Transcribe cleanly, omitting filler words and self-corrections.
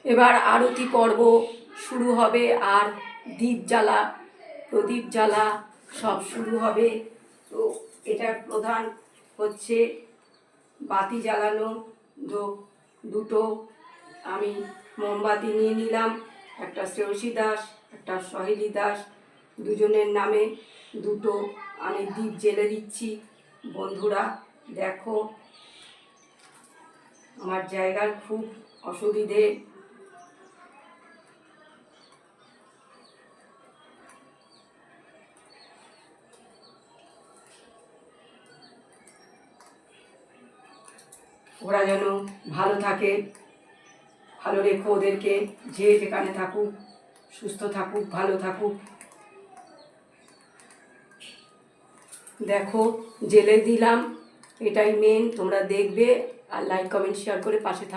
এবার আরতি পর্ব শুরু হবে আর দীপ জ্বালা প্রদীপ জ্বালা সব শুরু হবে। তো এটার প্রধান হচ্ছে বাতি জ্বালানো। দুটো আমি মোমবাতি নিয়ে নিলাম, একটা শ্রেয়সী দাস একটা সহেলি দাস, দুজনের নামে দুটো আমি দীপ জ্বেলে দিচ্ছি। বন্ধুরা দেখো, আমার জায়গার খুব অসুবিধে, ওরা যেন ভালো থাকে, ভালো রেখো ওদেরকে, যে যেখানে থাকুক সুস্থ থাকুক, ভালো থাকুক। দেখো জেলে দিলাম, এটাই মেন। তোমরা দেখবে আর লাইক কমেন্ট শেয়ার করে পাশে থাকবে।